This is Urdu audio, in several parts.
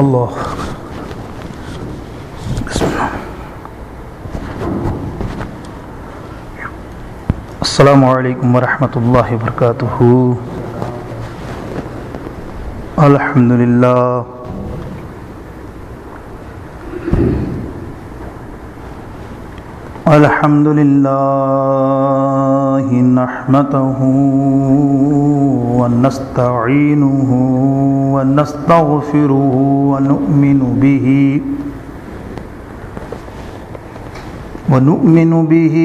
اللہ بسم اللہ۔ السلام علیکم ورحمۃ اللہ وبرکاتہ۔ الحمد للہ الحمد للہ نحمده ونستعینه ونستغفره ونؤمن به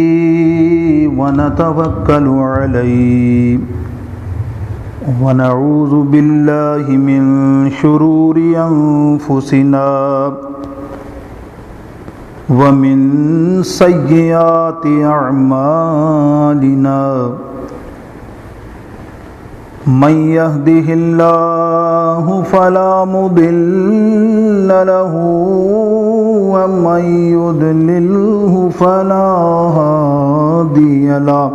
ونتوکل علیہ ونعوذ باللہ من شرور انفسنا ومن سیئات اعمالنا من يهده الله فلا مضل له ومن يضلله فلا هادي له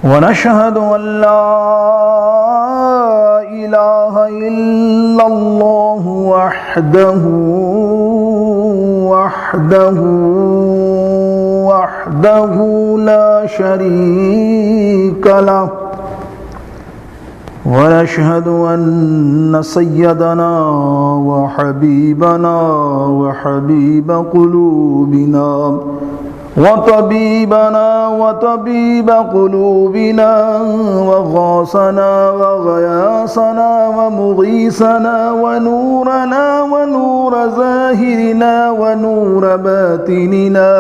ونشهد أن لا إله إلا الله وحده لا شريك له ونشهد أن سيدنا وحبيبنا وحبيب قلوبنا وطبيب قلوبنا وغاصنا وغياصنا ومغيثنا ونورنا ونور ظاهرنا ونور باطننا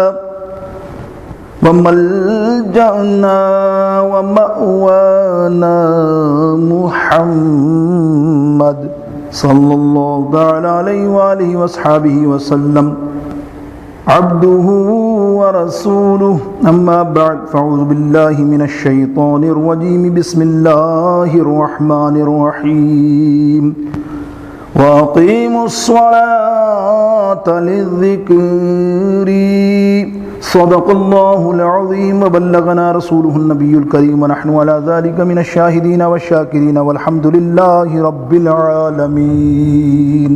وملجأنا ومأوانا محمد صلى الله تعالى عليه وآله وصحبه وسلم عبده ورسوله أما بعد فأعوذ بالله من الشيطان الرجيم بسم الله الرحمن الرحيم وأقيموا الصلاة للذكر صدق الله العظيم وبلغنا رسوله النبي الكريم ونحن على ذلك من الشاهدين والشاكرين والحمد لله رب العالمين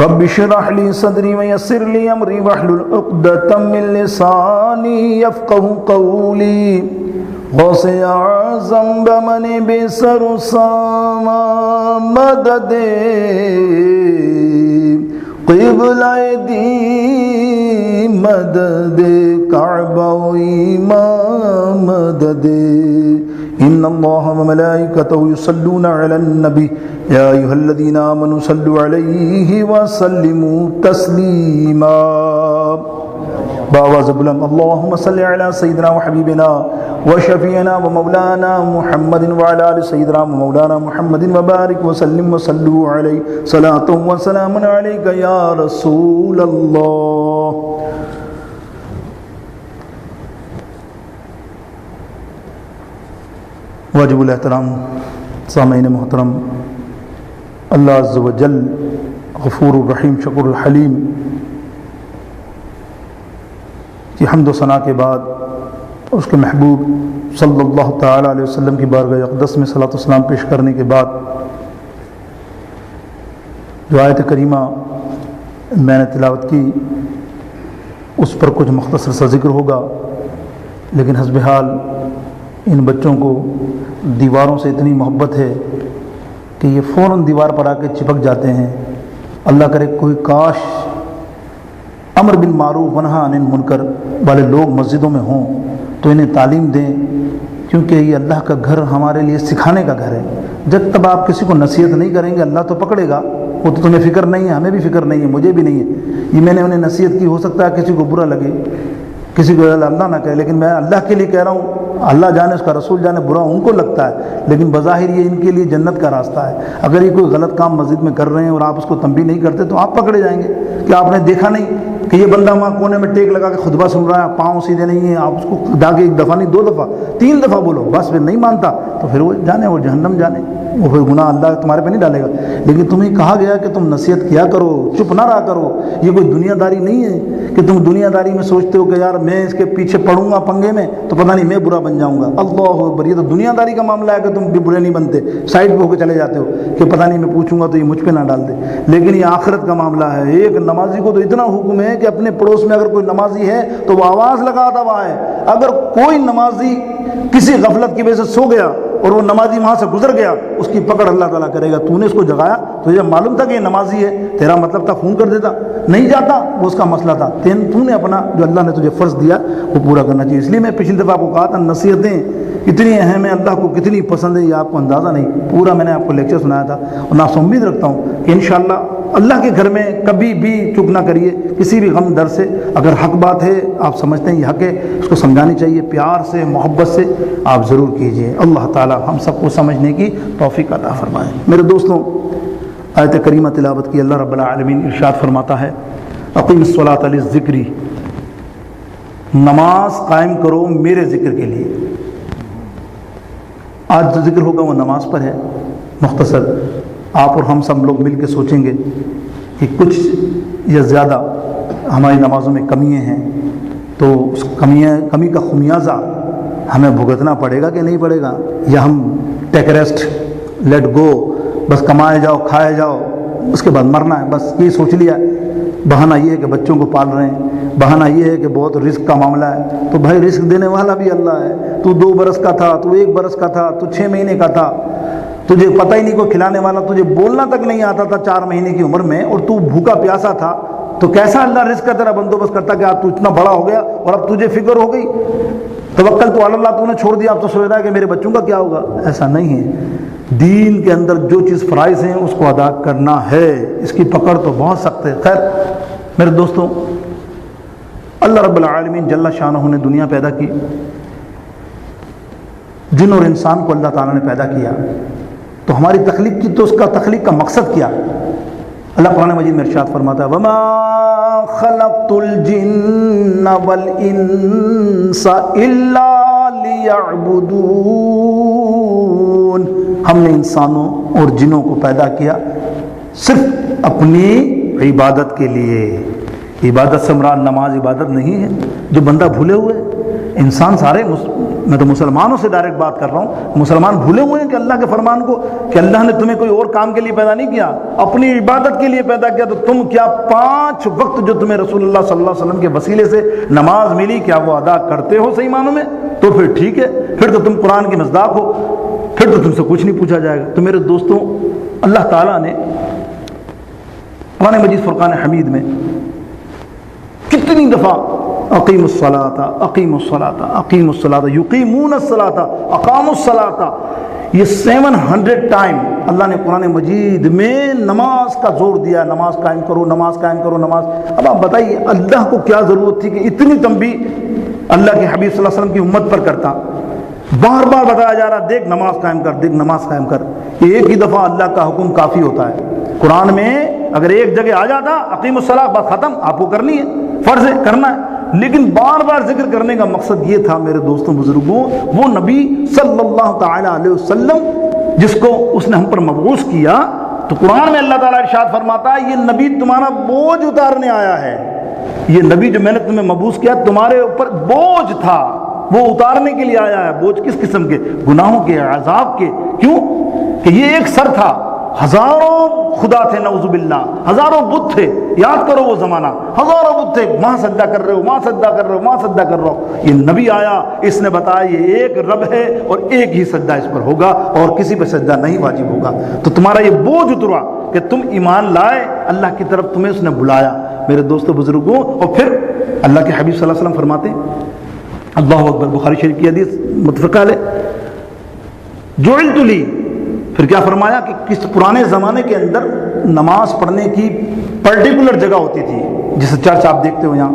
رب اشرح لي صدري ويسر لي امري واحلل عقدة من لساني يفقهوا قولي غوث اعظم بمن بسر سما مدد قبلہ دی مدد کعبہ و امام مدد ان اللہ وملائکتہ یصلون علی النبی یا ایہا الذین آمنوا صلوا علیہ وسلموا تسلیما بآواز بلند اللہم صلی علی سیدنا وحبیبنا وشفیعنا ومولانا محمد وعلى آل سیدنا ومولانا محمد وبارک وسلم وصلوا علیہ صلاة وسلام علیک یا رسول اللہ۔ واجب الاحترام سامعین محترم، اللہ عز و جل غفور الرحیم شکور الحلیم کی حمد و ثنا کے بعد اس کے محبوب صلی اللہ تعالیٰ علیہ وسلم کی بارگاہ اقدس میں صلاۃ والسلام پیش کرنے کے بعد جو آیت کریمہ میں نے تلاوت کی اس پر کچھ مختصر سا ذکر ہوگا، لیکن حسب حال ان بچوں کو دیواروں سے اتنی محبت ہے کہ یہ فوراً دیوار پر آ کے چپک جاتے ہیں۔ اللہ کرے کوئی کاش امر بالمعروف ونہی عن المنکر والے لوگ مسجدوں میں ہوں تو انہیں تعلیم دیں، کیونکہ یہ اللہ کا گھر ہمارے لیے سکھانے کا گھر ہے۔ جب تک آپ کسی کو نصیحت نہیں کریں گے اللہ تو پکڑے گا، وہ تو تمہیں فکر نہیں ہے، ہمیں بھی فکر نہیں ہے، مجھے بھی نہیں ہے۔ یہ میں نے انہیں نصیحت کی، ہو سکتا ہے کسی کو برا لگے، کسی کو اللہ نہ کہے، لیکن میں اللہ کے لیے کہہ رہا ہوں، اللہ جانے اس کا رسول جانے برا ان کو لگتا ہے، لیکن بظاہر یہ ان کے لیے جنت کا راستہ ہے۔ اگر یہ کوئی غلط کام مسجد میں کر رہے ہیں اور آپ اس کو تنبیہ نہیں کرتے تو آپ پکڑے جائیں گے کہ آپ نے دیکھا نہیں کہ یہ بندہ وہاں کونے میں ٹیک لگا کے خطبہ سن رہا ہے، پاؤں سیدھے نہیں ہیں، آپ اس کو ڈاکے ایک دفعہ نہیں 2 دفعہ 3 دفعہ بولو، بس پھر نہیں مانتا تو پھر وہ جانے، وہ جہنم جانے، وہ پھر گناہ اللہ تمہارے پہ نہیں ڈالے گا۔ لیکن تمہیں کہا گیا کہ تم نصیحت کیا کرو، چپ نہ رہا کرو۔ یہ کوئی دنیا داری نہیں ہے کہ تم دنیا داری میں سوچتے ہو کہ یار میں اس کے پیچھے پڑوں گا پنگے میں تو پتہ نہیں میں برا بن جاؤں گا. اللہ اکبر. یہ تو دنیا داری کا معاملہ ہے کہ تم بھی برے نہیں بنتے, سائڈ پہ ہو کے چلے جاتے ہو کہ پتہ نہیں میں پوچھوں گا تو یہ مجھ پہ نہ ڈال دے. لیکن یہ آخرت کا معاملہ ہے. ایک نمازی کو تو اتنا حکم ہے کہ اپنے پڑوس میں اگر کوئی نمازی ہے تو وہ آواز لگاتا ہوا ہے. اگر کوئی نمازی کسی غفلت کی وجہ سے سو گیا اور وہ نمازی وہاں سے گزر گیا, اس کی پکڑ اللہ تعالیٰ کرے گا. تو نے اس کو جگایا, تجھے معلوم تھا کہ یہ نمازی ہے, تیرا مطلب تھا خون کر دیتا, نہیں جاتا, وہ اس کا مسئلہ تھا. تو نے اپنا جو اللہ نے تجھے فرض دیا وہ پورا کرنا چاہیے. اس لیے میں پچھلی دفعہ آپ کو کہا تھا نصیحتیں کتنی اہم ہیں, اللہ کو کتنی پسند ہے, یہ آپ کو اندازہ نہیں. پورا میں نے آپ کو لیکچر سنایا تھا اور نا امید رکھتا ہوں کہ انشاءاللہ اللہ کے گھر میں کبھی بھی چپ نہ کریے کسی بھی غم در سے. اگر حق بات ہے, آپ سمجھتے ہیں یہ حق ہے, اس کو سمجھانی چاہیے, پیار سے محبت سے آپ ضرور کیجیے. اللہ تعالی ہم سب کو سمجھنے کی توفیق عطا فرمائے. میرے دوستوں, آیت کریمہ تلاوت کی. اللہ رب العالمین ارشاد فرماتا ہے اقیم الصلاۃ للذکر, نماز قائم کرو میرے ذکر کے لیے. آج جو ذکر ہوگا وہ نماز پر ہے. مختصر آپ اور ہم سب لوگ مل کے سوچیں گے کہ کچھ یا زیادہ ہماری نمازوں میں کمیاں ہیں, تو اس کمی کا خمیازہ ہمیں بھگتنا پڑے گا کہ نہیں پڑے گا, یا ہم ٹیک ریسٹ, لیٹ گو, بس کمائے جاؤ کھائے جاؤ اس کے بعد مرنا ہے, بس یہ سوچ لیا. بہانہ یہ ہے کہ بچوں کو پال رہے ہیں, بہانہ یہ ہے کہ بہت رزق کا معاملہ ہے. تو بھائی رزق دینے والا بھی اللہ ہے. تو 2 برس کا تھا, تو 1 برس کا تھا, تو 6 مہینے کا تھا, تجھے پتہ ہی نہیں کوئی کھلانے والا, تجھے بولنا تک نہیں آتا تھا 4 مہینے کی عمر میں, اور تو بھوکا پیاسا تھا. تو کیسا اللہ رزق کا تیرا بندوبست کرتا کہ آج تو اتنا بڑا ہو گیا اور اب تجھے فکر ہو گئی, توکل تو اللہ, تو نے چھوڑ دیا, اب تو سوچ رہا ہے کہ میرے بچوں کا کیا ہوگا. ایسا نہیں ہے. دین کے اندر جو چیز فرائض ہیں اس کو ادا کرنا ہے, اس کی پکڑ تو بہت سخت ہے. خیر میرے دوستوں, اللہ رب العالمین جل شانہ نے دنیا پیدا کی, جن اور انسان کو اللہ تعالیٰ نے پیدا کیا, تو ہماری تخلیق کی, تو اس کا تخلیق کا مقصد کیا؟ اللہ قرآن مجید میں ارشاد فرماتا ہے وما خلقت الجن والانس الا لیعبدون, ہم نے انسانوں اور جنوں کو پیدا کیا صرف اپنی عبادت کے لیے. عبادت سے مراد نماز عبادت نہیں ہے. جو بندہ بھولے ہوئے, انسان سارے, میں تو مسلمانوں سے ڈائریکٹ بات کر رہا ہوں, مسلمان بھولے ہوئے ہیں کہ اللہ کے فرمان کو, کہ اللہ نے تمہیں کوئی اور کام کے لیے پیدا نہیں کیا, اپنی عبادت کے لیے پیدا کیا. تو تم کیا 5 وقت جو تمہیں رسول اللہ صلی اللہ علیہ وسلم کے وسیلے سے نماز ملی, کیا وہ ادا کرتے ہو صحیح معنوں میں؟ تو پھر ٹھیک ہے, پھر تو تم قرآن کے مصداق ہو, پھر تو تم سے کچھ نہیں پوچھا جائے گا. تو میرے دوستوں, اللہ تعالیٰ نے قرآن مجید فرقان حمید میں کتنی دفعہ اقیم الصلاۃ اقیم الصلاۃ اقیم الصلاۃ یقیمون الصلاۃ اقاموا الصلاۃ, یہ 700 ٹائم اللہ نے قرآن مجید میں نماز کا زور دیا. نماز قائم کرو, نماز قائم کرو, نماز. اب آپ بتائیے اللہ کو کیا ضرورت تھی کہ اتنی تنبیہ اللہ کے حبیب صلی اللہ علیہ وسلم کی امت پر کرتا. بار بار بتایا جا رہا دیکھ نماز قائم کر, دیکھ نماز قائم کر. ایک ہی دفعہ اللہ کا حکم کافی ہوتا ہے. قرآن میں اگر ایک جگہ آ جاتا اقیم الصلاۃ, بس ختم, آپ کو کرنی ہے, فرض ہے, کرنا ہے. لیکن بار بار ذکر کرنے کا مقصد یہ تھا میرے دوستوں بزرگوں, وہ نبی صلی اللہ تعالی علیہ وسلم جس کو اس نے ہم پر مبعوث کیا, تو قرآن میں اللہ تعالیٰ ارشاد فرماتا ہے یہ نبی تمہارا بوجھ اتارنے آیا ہے. یہ نبی جو میں نے تمہیں مبعوث کیا تمہارے اوپر بوجھ تھا, وہ اتارنے کے لیے آیا ہے. بوجھ کس قسم کے؟ گناہوں کے, عذاب کے. کیوں کہ یہ ایک سر تھا, ہزاروں خدا تھے, نعوذ باللہ, ہزاروں بت تھے. یاد کرو وہ زمانہ, ہزاروں بت تھے, وہاں سجدہ کر رہے ہو, وہاں سجدہ کر رہے ہو, وہاں سجدہ کر رہے ہو. یہ نبی آیا, اس نے بتایا یہ ایک رب ہے اور ایک ہی سجدہ اس پر ہوگا اور کسی پہ سجدہ نہیں واجب ہوگا. تو تمہارا یہ بوجھ اترا کہ تم ایمان لائے, اللہ کی طرف تمہیں اس نے بلایا. میرے دوستوں بزرگوں, اور پھر اللہ کے حبیب صلی اللہ علیہ وسلم فرماتے ہیں, اللہ اکبر, بخاری شریف کی حدیث متفق علیہ, جعلت لی, پھر کیا فرمایا کہ کس پرانے زمانے کے اندر نماز پڑھنے کی پرٹیکولر جگہ ہوتی تھی. جیسے چرچ آپ دیکھتے ہو, یہاں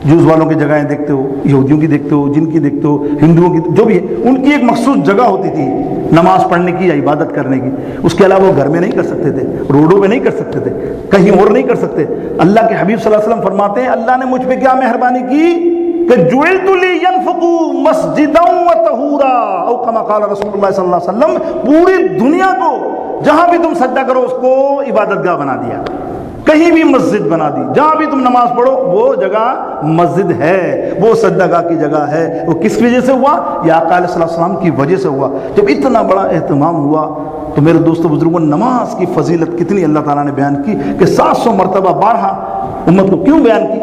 جوز والوں کی جگہیں دیکھتے ہو, یہودیوں کی دیکھتے ہو, جن کی دیکھتے ہو, ہندوؤں کی, جو بھی ہے, ان کی ایک مخصوص جگہ ہوتی تھی نماز پڑھنے کی یا عبادت کرنے کی. اس کے علاوہ وہ گھر میں نہیں کر سکتے تھے, روڈوں پہ نہیں کر سکتے تھے, کہیں اور نہیں کر سکتے. اللہ کے حبیب صلی اللہ علیہ وسلم فرماتے ہیں اللہ نے مجھ پہ کیا مہربانی کی کہ جعلت لی ينفق مسجدا وطہورا, او کما قال رسول اللہ صلی اللہ علیہ وسلم, پوری دنیا کو جہاں بھی تم سجدہ کرو اس کو عبادت گاہ بنا دیا. کہیں بھی مسجد بنا دی، جہاں بھی تم نماز پڑھو وہ جگہ مسجد ہے، وہ سجدہ گاہ کی جگہ ہے۔ وہ کس وجہ سے ہوا؟ یہ آقا علیہ السلام کی وجہ سے ہوا۔ جب اتنا بڑا اہتمام ہوا تو میرے دوستوں بزرگوں، نماز کی فضیلت کتنی اللہ تعالیٰ نے بیان کی کہ 700 مرتبہ بارہا امت کو کیوں بیان کی؟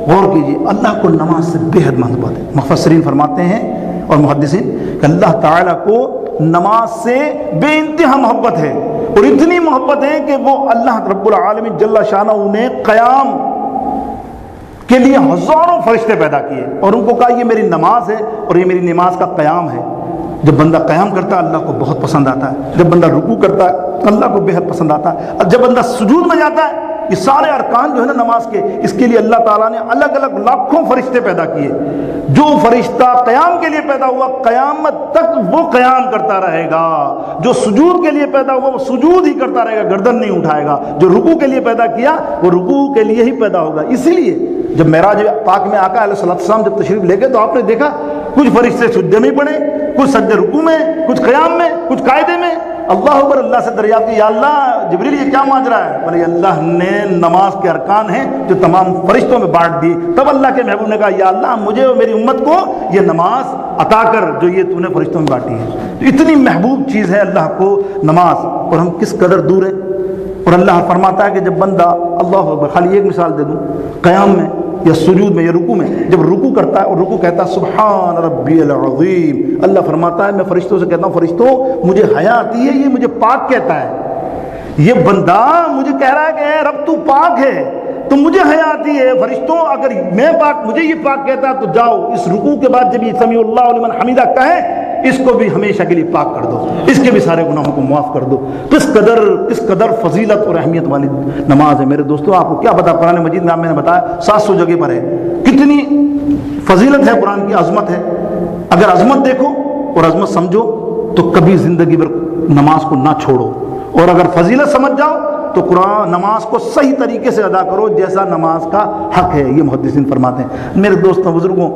غور کیجیے، اللہ کو نماز سے بے حد محبت ہے۔ مفسرین فرماتے ہیں اور محدثین کہ اللہ تعالیٰ کو نماز سے بے انتہا محبت ہے، اور اتنی محبت ہے کہ وہ اللہ رب العالمین جل شانہ نے قیام کے لیے ہزاروں فرشتے پیدا کیے اور ان کو کہا یہ میری نماز ہے اور یہ میری نماز کا قیام ہے۔ جب بندہ قیام کرتا ہے اللہ کو بہت پسند آتا ہے، جب بندہ رکوع کرتا ہے اللہ کو بے حد پسند آتا ہے، اور جب بندہ سجود میں جاتا ہے، یہ سارے ارکان جو ہے نا نماز کے، اس کے لیے اللہ تعالیٰ نے الگ الگ لاکھوں فرشتے پیدا کیے۔ جو فرشتہ قیام کے لیے پیدا ہوا قیامت تک وہ قیام کرتا رہے گا، جو سجود کے لیے پیدا ہوا وہ سجود ہی کرتا رہے گا، گردن نہیں اٹھائے گا، جو رکوع کے لیے پیدا کیا وہ رکوع کے لیے ہی پیدا ہوگا۔ اسی لیے جب معراج پاک میں آقا علیہ السلام جب تشریف لے گئے تو آپ نے دیکھا کچھ فرشتے سجدے میں پڑے، کچھ سجدے رکوع میں، کچھ قیام میں، کچھ قاعدے میں۔ اللہ اکبر، اللہ سے دریافت کی یا اللہ جبریل یہ کیا ماجرا ہے؟ بولے اللہ نے نماز کے ارکان ہیں جو تمام فرشتوں میں بانٹ دیے۔ تب اللہ کے محبوب نے کہا یا اللہ مجھے اور میری امت کو یہ نماز عطا کر جو یہ تو نے فرشتوں میں بانٹی ہے۔ تو اتنی محبوب چیز ہے اللہ کو نماز، اور ہم کس قدر دور ہیں۔ اور اللہ فرماتا ہے کہ جب بندہ اللہ اکبر، خالی ایک مثال دے دوں، قیام میں یا سجود میں یا رکوع میں جب رکوع کرتا ہے اور رکوع کہتا ہے سبحان ربی العظیم، اللہ فرماتا ہے میں فرشتوں سے کہتا ہوں فرشتوں مجھے حیا آتی ہے، یہ مجھے پاک کہتا ہے، یہ بندہ مجھے کہہ رہا ہے کہ اے رب تو پاک ہے تو مجھے حیا آتی ہے۔ فرشتوں اگر میں پاک، مجھے یہ پاک کہتا ہے تو جاؤ اس رکوع کے بعد جب یہ سمیع اللہ لمن حمیدہ کہے اس کو بھی ہمیشہ کے لیے پاک کر دو، اس کے بھی سارے گناہوں کو معاف کر دو۔ کس قدر فضیلت اور اہمیت والی نماز ہے میرے دوستوں۔ آپ کو کیا پتا، قرآن مجید میں میں نے بتایا 700 جگہ پر ہے، کتنی فضیلت ہے، قرآن کی عظمت ہے۔ اگر عظمت دیکھو اور عظمت سمجھو تو کبھی زندگی بھر نماز کو نہ چھوڑو، اور اگر فضیلت سمجھ جاؤ تو قرآن نماز کو صحیح طریقے سے ادا کرو جیسا نماز کا حق ہے، یہ محدثین فرماتے ہیں۔ میرے دوستوں بزرگوں،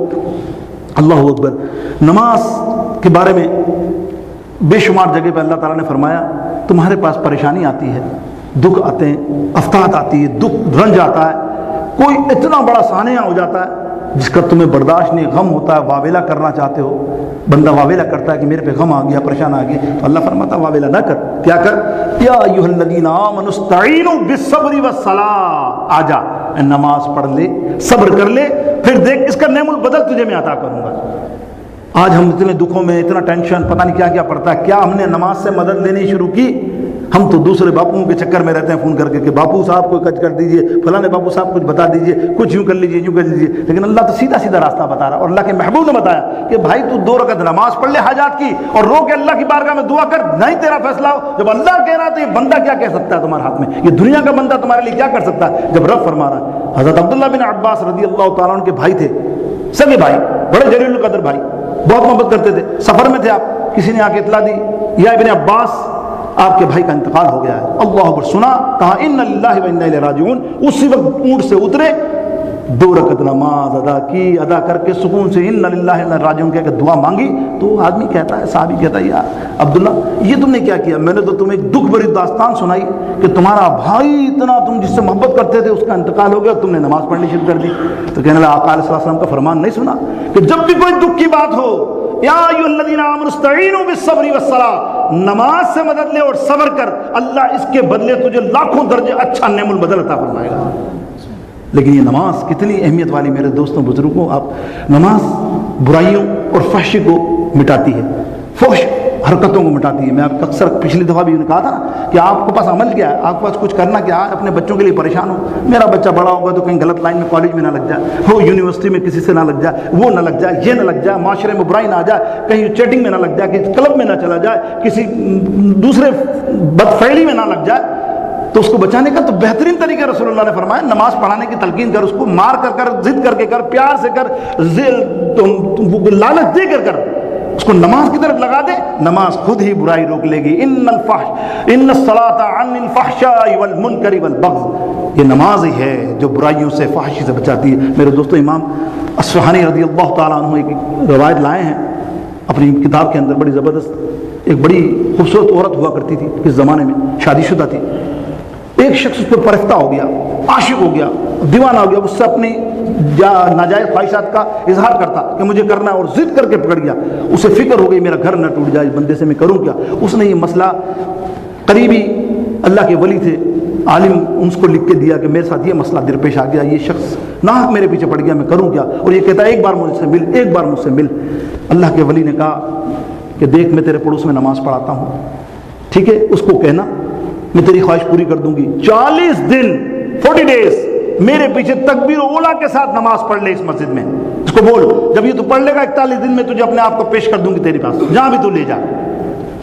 اللہ اکبر، نماز کے بارے میں بے شمار جگہ پہ اللہ تعالیٰ نے فرمایا تمہارے پاس پریشانی آتی ہے، دکھ آتے ہیں، افتاد آتی ہے، دکھ رنج آتا ہے، کوئی اتنا بڑا سانحہ ہو جاتا ہے جس کا تمہیں برداشت نہیں، غم ہوتا ہے، واویلا کرنا چاہتے ہو، بندہ واویلا کرتا ہے کہ میرے پہ غم آ گیا، پریشان آ گیا، تو اللہ فرماتا ہے واویلا نہ کر، کیا کر؟ یا ایھا الذین آمنوا استعینوا بالصبر والصلاۃ، آجا نماز پڑھ لے، صبر کر لے، پھر دیکھ اس کا نعم البدل تجھے میں عطا کروں گا۔ آج ہم اتنے دکھوں میں، اتنا ٹینشن، پتہ نہیں کیا کیا پڑتا ہے، کیا ہم نے نماز سے مدد لینی شروع کی؟ ہم تو دوسرے باپوؤں کے چکر میں رہتے ہیں، فون کر کے کہ باپو صاحب کو کچھ کر دیجئے، فلاں باپو صاحب کچھ بتا دیجئے، کچھ یوں کر لیجئے، یوں کر لیجئے، لیکن اللہ تو سیدھا سیدھا راستہ بتا رہا، اور اللہ کے محبوب نے بتایا کہ بھائی تو 2 رکعت نماز پڑھ لے حاجات کی اور رو کے اللہ کی بارگاہ میں دعا کر، نہیں تیرا فیصلہ ہو۔ جب اللہ کہہ رہا ہے تو یہ بندہ کیا کہہ سکتا ہے تمہارے ہاتھ میں؟ یہ دنیا کا بندہ تمہارے لیے کیا کر سکتا ہے جب رب فرما رہا ہے؟ حضرت عبداللہ بن عباس رضی اللہ تعالیٰ عنہ کے بھائی تھے، سگے بھائی، بڑے جلیل القدر بھائی، بہت محبت کرتے تھے۔ سفر میں تھے آپ، کسی نے آ کے اطلاع دی یا ابن عباس آپ کے بھائی کا انتقال ہو گیا ہے۔ اللہ اکبر، سنا، کہا ان للہ و انا الیہ راجعون، اسی وقت اونٹ سے اترے، 2 رکعت نماز ادا کی، ادا کر کے سکون سے ان للہ و انا الیہ راجعون کہہ کے دعا مانگی، تو آدمی کہتا ہے، صحابی کہتا ہے یا عبداللہ یہ تم نے کیا کیا؟ میں نے تو تمہیں ایک دکھ بھری داستان سنائی کہ تمہارا بھائی اتنا تم جس سے محبت کرتے تھے اس کا انتقال ہو گیا، تم نے نماز پڑھنی شروع کر دی۔ تو کہنے لگا آقا علیہ السلام کا فرمان نہیں سنا کہ جب بھی کوئی دکھ کی بات ہو، یا ایھا الذین آمنوا استعینوا بالصبر والصلاۃ، نماز سے مدد لے اور صبر کر، اللہ اس کے بدلے تجھے لاکھوں درجے اچھا نعم البدل عطا فرمائے گا۔ لیکن یہ نماز کتنی اہمیت والی میرے دوستوں بزرگوں، آپ نماز برائیوں اور فحش کو مٹاتی ہے، فحش حرکتوں کو مٹاتی ہے۔ میں آپ اکثر پچھلی دفعہ بھی کہا تھا نا کہ آپ کے پاس عمل کیا ہے، آپ کے پاس کچھ کرنا کیا ہے، اپنے بچوں کے لیے پریشان ہو، میرا بچہ بڑا ہوگا تو کہیں غلط لائن میں کالج میں نہ لگ جائے، ہو یونیورسٹی میں کسی سے نہ لگ جائے، وہ نہ لگ جائے، یہ نہ لگ جائے، معاشرے میں برائی نہ آ جائے، کہیں چیٹنگ میں نہ لگ جائے، کسی کلب میں نہ چلا جائے، کسی دوسرے بدفعلی میں نہ لگ جائے، تو اس کو بچانے کا تو بہترین طریقہ رسول اللہ نے فرمایا نماز پڑھانے کی تلقین کر، اس کو مار کر ضد کر کے کر، پیار سے کر، لالچ دے کر اس کو نماز کی طرف لگا دے، نماز خود ہی برائی روک لے گی۔ ان الصلاۃ عن الفحشاء والمنکر والبغض، یہ نماز ہی ہے جو برائیوں سے، فحشی سے بچاتی ہے۔ میرے دوستو، امام اصفہانی رضی اللہ تعالیٰ عنہ ایک روایت لائے ہیں اپنی کتاب کے اندر، بڑی زبردست، ایک بڑی خوبصورت عورت ہوا کرتی تھی اس زمانے میں، شادی شدہ تھی، ایک شخص اس پر پرفتہ ہو گیا، عاشق ہو گیا, دیوانہ ہو گیا, اس سے اپنی ناجائز خواہشات کا اظہار کرتا کہ مجھے کرنا ہے, اور ضد کر کے پکڑ گیا. اسے فکر ہو گئی میرا گھر نہ ٹوٹ جائے, اس بندے سے میں کروں کیا. اس نے یہ مسئلہ, قریبی اللہ کے ولی تھے عالم, اس کو لکھ کے دیا کہ میرے ساتھ یہ مسئلہ درپیش آ گیا, یہ شخص ناحق میرے پیچھے پڑ گیا, میں کروں کیا. اور یہ کہتا ہے ایک بار مجھ سے مل, ایک بار مجھ سے مل. اللہ کے ولی نے کہا کہ دیکھ میں تیرے پڑوس میں نماز پڑھاتا ہوں, ٹھیک ہے, اس کو کہنا میں تیری خواہش پوری کر دوں گی. 40 دن 40 days میرے پیچھے تکبیر اولا کے ساتھ نماز پڑھ لے اس مسجد میں. اس کو بول جب یہ تو پڑھ لے گا 41 دن میں تجھے اپنے آپ کو پیش کر دوں گی تیرے پاس, جہاں بھی تو لے جا.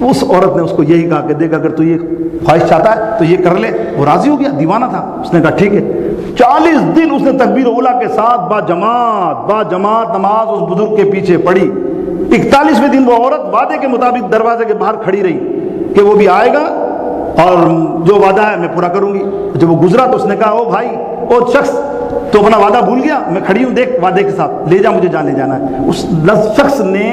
اس عورت نے اس کو یہی کہا کہ دیکھ اگر تو یہ خواہش چاہتا ہے تو یہ کر لے. وہ راضی ہو گیا, دیوانہ تھا. اس نے کہا ٹھیک ہے. 40 دن اس نے تکبیر اولا کے ساتھ با جماعت نماز اس بزرگ کے پیچھے پڑھی. 41ویں دن وہ عورت وعدے کے مطابق دروازے کے باہر کھڑی رہی کہ وہ بھی آئے گا اور جو وعدہ ہے میں پورا کروں گی. جب وہ گزرا تو اس نے کہا او بھائی, او شخص, تو اپنا وعدہ بھول گیا, میں کھڑی ہوں دیکھ وعدے کے ساتھ, لے جا مجھے جانے جانا ہے. اس شخص نے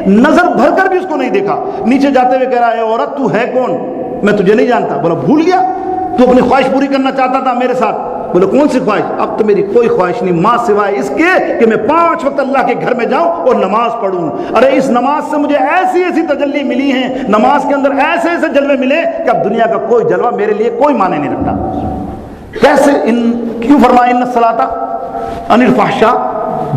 نظر بھر کر بھی اس کو نہیں دیکھا, نیچے جاتے ہوئے کہہ رہا ہے عورت تو ہے کون, میں تجھے نہیں جانتا. بولا بھول گیا, تو اپنی خواہش پوری کرنا چاہتا تھا میرے ساتھ. بولے کون سی خواہش؟ اب تو میری کوئی خواہش نہیں ماں سوائے اس کے کہ میں 5 وقت اللہ کے گھر میں جاؤں اور نماز پڑھوں. ارے اس نماز سے مجھے ایسی ایسی تجلی ملی ہیں, نماز کے اندر ایسے ایسے جلوے ملے کہ اب دنیا کا کوئی جلوہ میرے لیے کوئی معنی نہیں رکھتا. کیسے کیوں فرمایا ان الصلاۃ عن الفحشاء,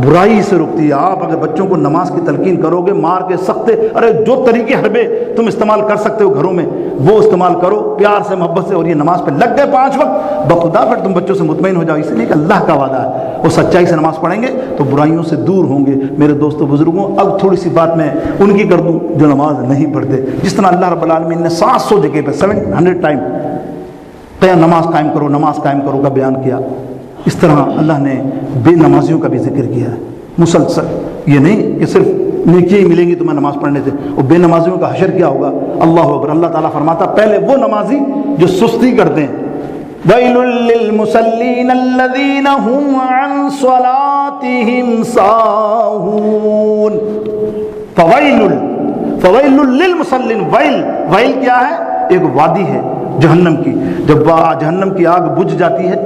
برائی سے روکتی ہے. آپ اگر بچوں کو نماز کی تلقین کرو گے مار کے سختے, ارے جو طریقے حربے تم استعمال کر سکتے ہو گھروں میں وہ استعمال کرو پیار سے محبت سے, اور یہ نماز پہ لگ گئے 5 وقت, بخدا پھر تم بچوں سے مطمئن ہو جاؤ. اس لیے کہ اللہ کا وعدہ ہے وہ سچائی سے نماز پڑھیں گے تو برائیوں سے دور ہوں گے. میرے دوستوں بزرگوں, اب تھوڑی سی بات میں ان کی کر دوں جو نماز نہیں پڑھتے. جس طرح اللہ رب العالمین نے 700 جگہ پہ 700 ٹائم نماز قائم کرو کا بیان کیا, اس طرح اللہ نے بے نمازیوں کا بھی ذکر کیا ہے مسلسل. یہ نہیں کہ صرف نیکی ہی ملیں گی تمہیں نماز پڑھنے سے, اور بے نمازیوں کا حشر کیا ہوگا. اللہ اکبر. اللہ تعالیٰ فرماتا پہلے وہ نمازی جو سستی کرتے ہیں, وَيْلٌ لِّلْمُصَلِّينَ الَّذِينَ هُمْ عَنْ صَلَاتِهِمْ سَاهُونَ. فَوَيْلٌ لِّلْمُصَلِّينَ. ویل کیا ہے؟ ایک وادی ہے جہنم کی. جب جہنم کی آگ بجھ جاتی ہے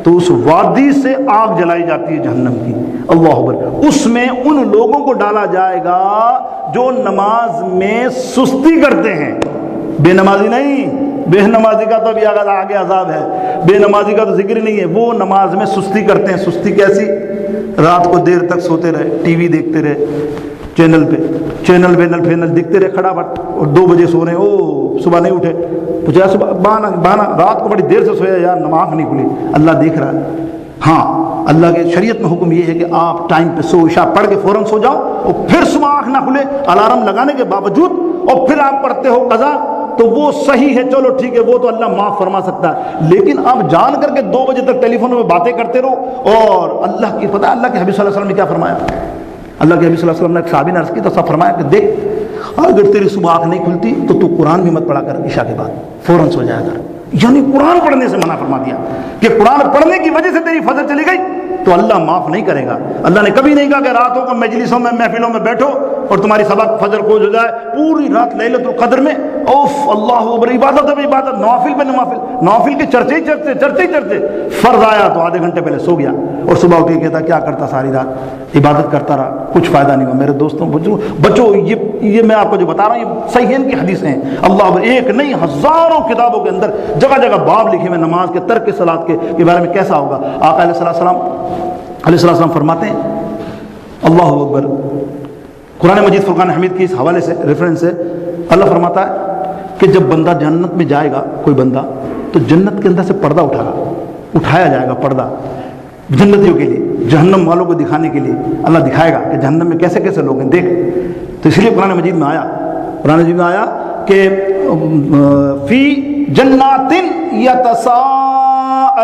تو اس وادی سے آگ جلائی جاتی ہے جہنم کی. اللہ اکبر. اس میں ان لوگوں کو ڈالا جائے گا جو نماز میں سستی کرتے ہیں. بے نمازی نہیں, بے نمازی کا تو ابھی آگے عذاب ہے, بے نمازی کا تو ذکر ہی نہیں ہے. وہ نماز میں سستی کرتے ہیں. سستی کیسی؟ رات کو دیر تک سوتے رہے, ٹی وی دیکھتے رہے, چینل وینل دیکھتے رہے کھڑا بٹ, اور 2 بجے سو رہے, او صبح نہیں اٹھے, تو صبح بانا رات کو بڑی دیر سے سویا یار, نماز نہیں کھلی, اللہ دیکھ رہا ہے. ہاں اللہ کے شریعت میں حکم یہ ہے کہ آپ ٹائم پہ سو, عشاء پڑھ کے فوراً سو جاؤ, اور پھر صبح آنکھ نہ کھلے الارم لگانے کے باوجود, اور پھر آپ پڑھتے ہو قضا, تو وہ صحیح ہے, چلو ٹھیک ہے, وہ تو اللہ معاف فرما سکتا ہے. لیکن آپ جان کر کے 2 بجے تک ٹیلی فون میں باتیں کرتے رہو, اور اللہ کی پتہ اللہ کے حبیب صلی اللہ علیہ وسلم نے کیا فرمایا. اللہ کے حبیب صلی اللہ علیہ وسلم نے ایک صحابی نے عرض کی تو سب فرمایا کہ دیکھ اگر تیری صبح آنکھ نہیں کھلتی تو قرآن بھی مت پڑھا کر عشاء کے بعد, فوراً سو جایا کر. یعنی قرآن پڑھنے سے منع فرما دیا کہ قرآن پڑھنے کی وجہ سے تیری فجر چلی گئی تو اللہ معاف نہیں کرے گا. اللہ نے کبھی نہیں کہا کہ راتوں کو مجلسوں میں محفلوں میں بیٹھو اور تمہاری سبق فجر کو ہو جائے پوری رات لیلۃ القدر میں, اوف اللہ اکبر, عبادت ہے عبادت, نوافل پہ نوافل کے چرچے ہی چرچے. فرض آیا تو آدھے گھنٹے پہلے سو گیا, اور صبح اٹھ کے کہتا کیا کرتا ساری رات, عبادت کرتا رہا, کچھ فائدہ نہیں ہوا. میرے دوستوں بچوں یہ میں آپ کو جو بتا رہا ہوں یہ صحیح ان کی حدیثیں ہیں. اللہ ایک نہیں ہزاروں کتابوں کے اندر جگہ جگہ باب لکھے ہوئے نماز کے ترک صلاۃ کے بارے میں کیسا ہوگا. آقا علیہ السلام فرماتے ہیں, اللہ اکبر, قرآن مجید فرقان حمید کی اس حوالے سے ریفرنس ہے, اللہ فرماتا ہے کہ جب بندہ جنت میں جائے گا, کوئی بندہ, تو جنت کے اندر سے پردہ اٹھایا جائے گا, پردہ جنتیوں کے لیے, جہنم والوں کو دکھانے کے لیے اللہ دکھائے گا کہ جہنم میں کیسے کیسے لوگ ہیں, دیکھ. تو اس لیے قرآن مجید میں آیا کہ فی جنات یتساءلون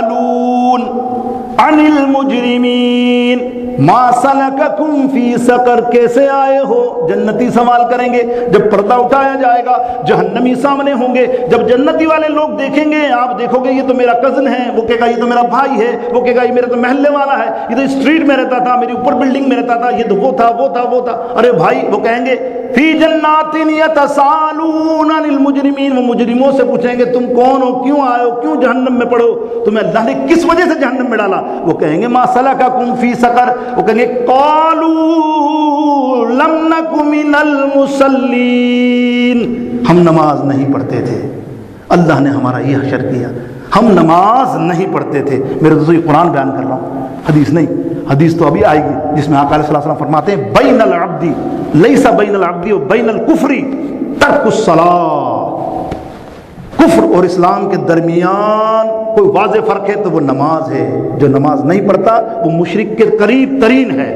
عن المجرمین ما سلککم فی سقر, کیسے آئے ہو, جنتی سوال کریں گے. جب پردہ اٹھایا جائے گا جہنمی سامنے ہوں گے, جب جنتی والے لوگ دیکھیں گے, آپ دیکھو گے یہ تو میرا کزن ہے, وہ کہے گا یہ تو میرا بھائی ہے, وہ کہے گا یہ میرے تو محلے والا ہے, یہ تو اسٹریٹ میں رہتا تھا, میری اوپر بلڈنگ میں رہتا تھا, یہ تو وہ تھا. ارے بھائی, وہ کہیں گے فی جنات یتسالون عن المجرمین، وہ مجرموں سے پوچھیں گے تم کون ہو، کیوں آئے ہو، کیوں جہنم میں پڑو، تمہیں اللہ نے کس وجہ سے جہنم میں ڈالا؟ وہ کہیں گے ما سلککم فی سقر، وہ کہیں گے قالوا لم نک من المصلین، ہم نماز نہیں پڑھتے تھے، اللہ نے ہمارا یہ حشر کیا، ہم نماز نہیں پڑھتے تھے۔ میرے دوستو یہ قرآن بیان کر رہا ہوں، حدیث نہیں، حدیث تو ابھی آئے گی جس میں آقا صلی اللہ علیہ وسلم فرماتے ہیں بین العبد لیس بین العبد و بین الکفر ترک الصلاۃ، کفر اور اسلام کے درمیان کوئی واضح فرق ہے تو وہ نماز ہے، جو نماز نہیں پڑھتا وہ مشرک کے قریب ترین ہے۔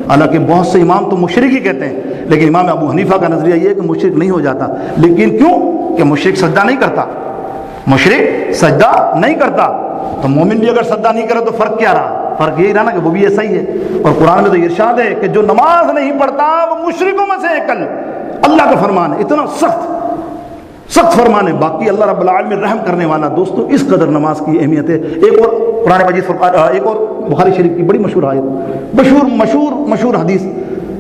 حالانکہ بہت سے امام تو مشرک ہی کہتے ہیں، لیکن امام ابو حنیفہ کا نظریہ یہ ہے کہ مشرک نہیں ہو جاتا، لیکن کیوں کہ مشرک سجدہ نہیں کرتا، مشرک سجدہ نہیں کرتا، تو مومن بھی اگر سجدہ نہیں کرے تو فرق کیا رہا؟ فرق یہی رہا نا کہ وہ بھی ایسا ہی ہے۔ اور قرآن میں تو ارشاد ہے کہ جو نماز نہیں پڑھتا وہ مشرکوں میں سے ہے۔ کل اللہ کا فرمان ہے، اتنا سخت فرمان ہے، باقی اللہ رب العالمین رحم کرنے والا۔ دوستو اس قدر نماز کی اہمیت ہے۔ ایک اور قرآن مجید، ایک اور بخاری شریف کی بڑی مشہور آیت، مشہور حدیث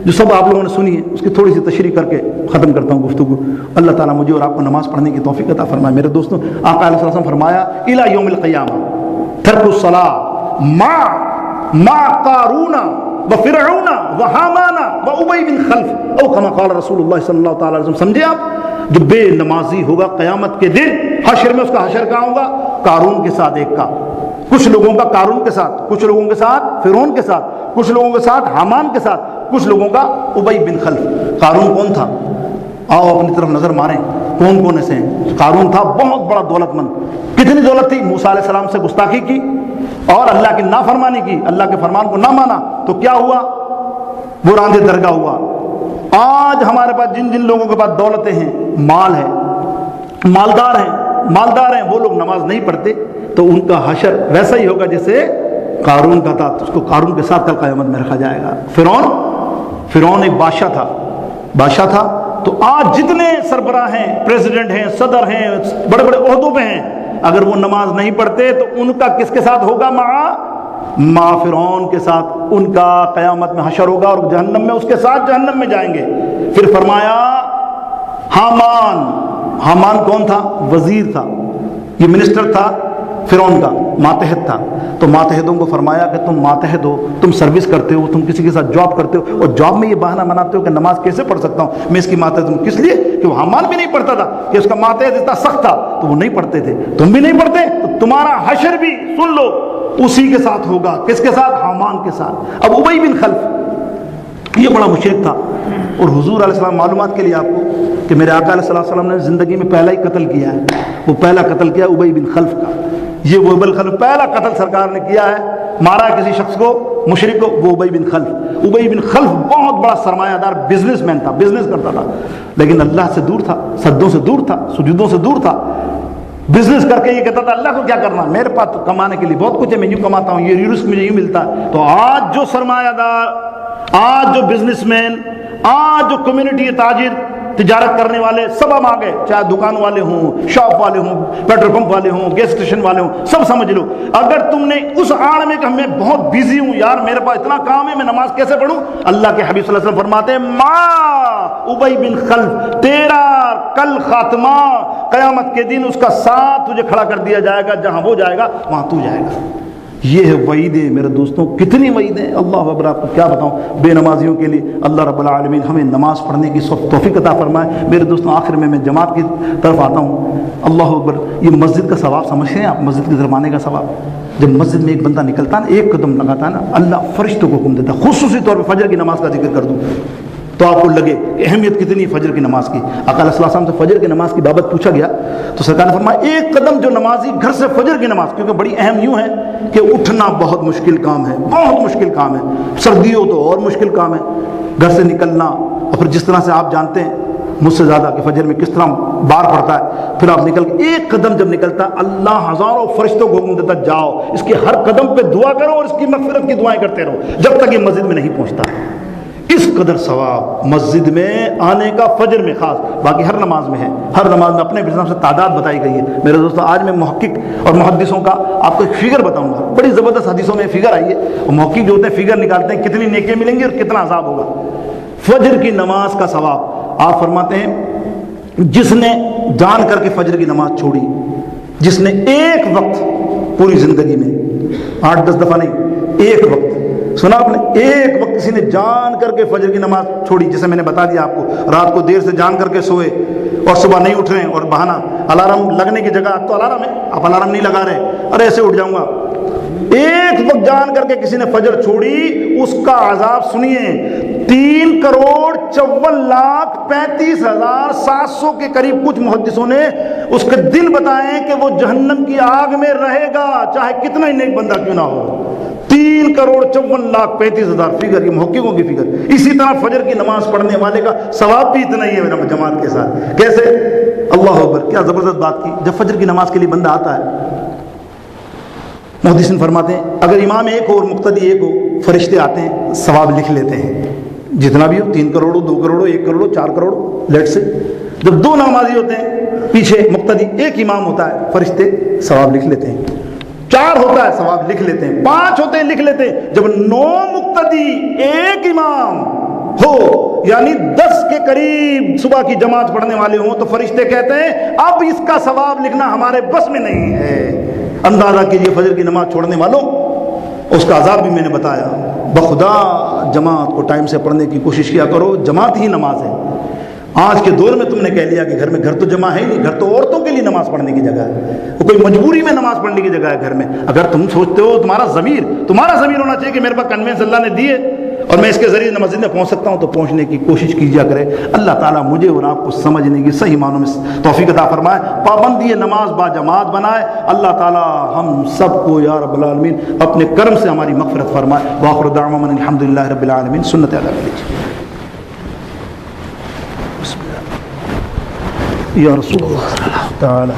جو سب آپ لوگوں نے سنی ہے، اس کی تھوڑی سی تشریح کر کے ختم کرتا ہوں گفتگو۔ اللہ تعالیٰ مجھے اور آپ کو نماز پڑھنے کی توفیق عطا فرمائے۔ میرے دوستوں، آقا علیہ السلام فرمایا الی یوم القیامہ ترک الصلاۃ مع قارون وفرعون وحامان وابی بن خلف او کما قال رسول اللہ صلی اللہ تعالی علیہ وسلم۔ سمجھے آپ، جو بے نمازی ہوگا قیامت کے دن حشر میں، اس کا حشر کہاں ہوگا؟ قارون کے ساتھ ایک کا، کچھ لوگوں کا قارون کے ساتھ، کچھ لوگوں کے ساتھ فرعون کے ساتھ، کچھ لوگوں کے ساتھ حامان کے ساتھ، کچھ لوگوں کا ابی بن خلف۔ قارون کون تھا؟ آؤ اپنی طرف نظر ماریں، کون ایسے ہیں؟ قارون تھا بہت بڑا دولت مند۔ کتنی دولت تھی؟ موسیٰ علیہ السلام سے گستاخی کی اور اللہ کی نافرمانی کی، اللہ کے فرمان کو نہ مانا، تو کیا ہوا؟ وہ راندے درگاہ ہوا۔ آج ہمارے پاس جن لوگوں کے پاس دولتیں ہیں، مال ہے، مالدار ہیں، وہ لوگ نماز نہیں پڑھتے، تو ان کا حشر ویسا ہی ہوگا جیسے قارون کا تھا، اس کو قارون کے ساتھ کل قیامت میں رکھا جائے گا۔ فرعون ایک بادشاہ تھا، تو آج جتنے سربراہ ہیں، پریزیڈنٹ ہیں، صدر ہیں، بڑے عہدوں پہ ہیں، اگر وہ نماز نہیں پڑھتے تو ان کا کس کے ساتھ ہوگا؟ مع فرعون کے ساتھ ان کا قیامت میں حشر ہوگا، اور جہنم میں اس کے ساتھ جہنم میں جائیں گے۔ پھر فرمایا حامان کون تھا؟ وزیر تھا، یہ منسٹر تھا فرعون کا، ماتحت تھا۔ تو ماتحدوں کو فرمایا کہ تم ماتحد ہو، تم سروس کرتے ہو، تم کسی کے ساتھ جاب کرتے ہو، اور جاب میں یہ بہانہ بناتے ہو کہ نماز کیسے پڑھ سکتا ہوں میں، اس کی ماتحت ہوں۔ کس لیے؟ کہ وہ حامان بھی نہیں پڑھتا تھا، کہ اس کا ماتحت اتنا سخت تھا تو وہ نہیں پڑھتے تھے، تم بھی نہیں پڑھتے، تو تمہارا حشر بھی سن لو اسی کے ساتھ ہوگا۔ کس کے ساتھ؟ حامان کے ساتھ۔ اب ابی بن خلف یہ بڑا مشرک تھا، اور حضور علیہ السلام، معلومات کے لیے آپ کو کہ میرے آقا علیہ السلام نے زندگی میں پہلا ہی قتل کیا ہے، وہ پہلا قتل کیا ابی بن خلف کا۔ یہ وہ ابی بن خلف پہلا قتل سرکار نے کیا ہے، مارا کسی شخص کو، مشرک کو، وہ ابی بن خلف۔ ابی بن خلف بہت بڑا سرمایہ دار بزنس مین تھا، بزنس کرتا تھا، لیکن اللہ سے دور تھا، سجدوں سے دور تھا، سجودوں سے دور تھا۔ بزنس کر کے یہ کہتا تھا اللہ کو کیا کرنا، میرے پاس تو کمانے کے لیے بہت کچھ ہے، میں یوں کماتا ہوں، یہ رزق مجھے یوں ملتا ہے۔ تو آج جو سرمایہ دار، آج جو بزنس مین، آج جو کمیونٹی تاجر، تجارت کرنے والے، سب ہم آ گئے، چاہے دکان والے ہوں، شاپ والے ہوں، پیٹرول پمپ والے ہوں، گیس اسٹیشن والے ہوں، سب سمجھ لو، اگر تم نے اس آڑ میں کہ میں بہت بزی ہوں یار، میرے پاس اتنا کام ہے، میں نماز کیسے پڑھوں، اللہ کے حبیب صلی اللہ علیہ وسلم فرماتے ہیں ابی بن خلف، تیرا کل خاتمہ قیامت کے دن اس کا ساتھ تجھے کھڑا کر دیا جائے گا، جہاں وہ جائے گا وہاں تو جائے گا۔ یہ ہے وعیدیں میرے دوستوں، کتنی وعیدیں، اللہ اکبر، آپ کو کیا بتاؤں بے نمازیوں کے لیے۔ اللہ رب العالمین ہمیں نماز پڑھنے کی توفیق عطا فرمائے۔ میرے دوستوں، آخر میں جماعت کی طرف آتا ہوں۔ اللہ اکبر، یہ مسجد کا ثواب سمجھتے ہیں آپ؟ مسجد کی طرف آنے کا ثواب، جب مسجد میں ایک بندہ نکلتا ہے نا، ایک قدم لگاتا ہے نا، اللہ فرشتوں کو حکم دیتا ہے، خصوصی طور پہ فجر کی نماز کا ذکر کر دوں تو آپ کو لگے کہ اہمیت کتنی فجر کی نماز کی۔ آقا علیہ السلام سے فجر کی نماز کی بابت پوچھا گیا تو سرکار نے فرمایا ایک قدم جو نمازی گھر سے فجر کی نماز، کیونکہ بڑی اہم یوں ہے کہ اٹھنا بہت مشکل کام ہے، بہت مشکل کام ہے، سردی ہو تو اور مشکل کام ہے گھر سے نکلنا، اور پھر جس طرح سے آپ جانتے ہیں مجھ سے زیادہ کہ فجر میں کس طرح بار پڑتا ہے، پھر آپ نکل کے ایک قدم جب نکلتا ہے اللہ ہزاروں فرشتوں کو حکم دیتا جاؤ اس کے ہر قدم پہ دعا کرو اور اس کی مغفرت کی دعائیں کرتے رہو جب تک یہ مسجد میں نہیں پہنچتا۔ اس قدر ثواب مسجد میں آنے کا، فجر میں خاص، باقی ہر نماز میں ہے، ہر نماز میں اپنے حساب سے تعداد بتائی گئی ہے۔ میرے دوستوں، آج میں محقق اور محدثوں کا آپ کو ایک فگر بتاؤں گا، بڑی زبردست حدیثوں میں فگر آئی ہے، اور محقق جو ہوتے ہیں فگر نکالتے ہیں کتنی نیکیاں ملیں گی اور کتنا عذاب ہوگا۔ فجر کی نماز کا ثواب آپ فرماتے ہیں جس نے جان کر کے فجر کی نماز چھوڑی، جس نے ایک وقت پوری زندگی میں 8-10 دفعہ نہیں، ایک وقت، سنا آپ نے، ایک وقت کسی نے جان کر کے فجر کی نماز چھوڑی، جسے میں نے بتا دیا آپ کو، رات کو دیر سے جان کر کے سوئے اور صبح نہیں اٹھ رہے ہیں، اور بہانہ الارم لگنے کی جگہ، تو الارم ہے، آپ الارم نہیں لگا رہے، ارے ایسے اٹھ جاؤں گا، ایک وقت جان کر کے کسی نے فجر چھوڑی، اس کا عذاب سنیے، 3,54,35,700 کے قریب، کچھ محدثوں نے اس کے دن بتائے کہ وہ جہنم کی آگ میں رہے گا، چاہے کتنا ہی نیک بندہ کیوں نہ ہو۔ 3,54,35,000 فگر، یہ محققوں کی فگر۔ اسی طرح فجر کی نماز پڑھنے والے کا ثواب بھی اتنا ہی ہے میرا جماعت کے ساتھ۔ کیسے؟ اللہ اکبر، کیا زبردست بات کی۔ جب فجر کی نماز کے لیے بندہ آتا ہے، محدثین فرماتے ہیں اگر امام ایک ہو اور مقتدی ایک ہو، فرشتے آتے ہیں ثواب لکھ لیتے ہیں، جتنا بھی ہو، 3 کروڑ ہو، 2 کروڑ ہو، 1 کروڑ ہو، 4 کروڑ ہو، لیٹ سے۔ جب 2 نمازی ہوتے ہیں، پیچھے مقتدی، ایک امام ہوتا ہے، فرشتے ثواب لکھ لیتے ہیں، 4 ہوتا ہے ثواب لکھ لیتے ہیں، 5 ہوتے ہیں لکھ لیتے ہیں، جب 9 مقتدی 1 امام ہو، یعنی 10 کے قریب صبح کی جماعت پڑھنے والے ہوں، تو فرشتے کہتے ہیں اب اس کا ثواب لکھنا ہمارے بس میں نہیں ہے۔ اندازہ کیجئے فجر کی نماز چھوڑنے والوں، اس کا عذاب بھی میں نے بتایا۔ بخدا جماعت کو ٹائم سے پڑھنے کی کوشش کیا کرو، جماعت ہی نماز ہے۔ آج کے دور میں تم نے کہہ لیا کہ گھر میں، گھر تو جمع ہے ہی نہیں، گھر تو عورتوں کے لیے نماز پڑھنے کی جگہ ہے، وہ کوئی مجبوری میں نماز پڑھنے کی جگہ ہے گھر میں۔ اگر تم سوچتے ہو تمہارا ضمیر ہونا چاہیے کہ میرے پاس کنوینس اللہ نے دیے اور میں اس کے ذریعے مسجد میں پہنچ سکتا ہوں، تو پہنچنے کی کوشش کیجیا کرے۔ اللہ تعالیٰ مجھے اور آپ کو سمجھنے کی صحیح معنوں میں توفیق عطا فرمائے، پابندی نماز با جماعت بنائے۔ اللہ تعالیٰ ہم سب کو یا رب العالمین اپنے کرم سے ہماری مغفرت فرمائے۔ وآخر دعوانا الحمدللہ رب العالمین۔ سنت ادا کیجیے یا رسول اللہ تعالی۔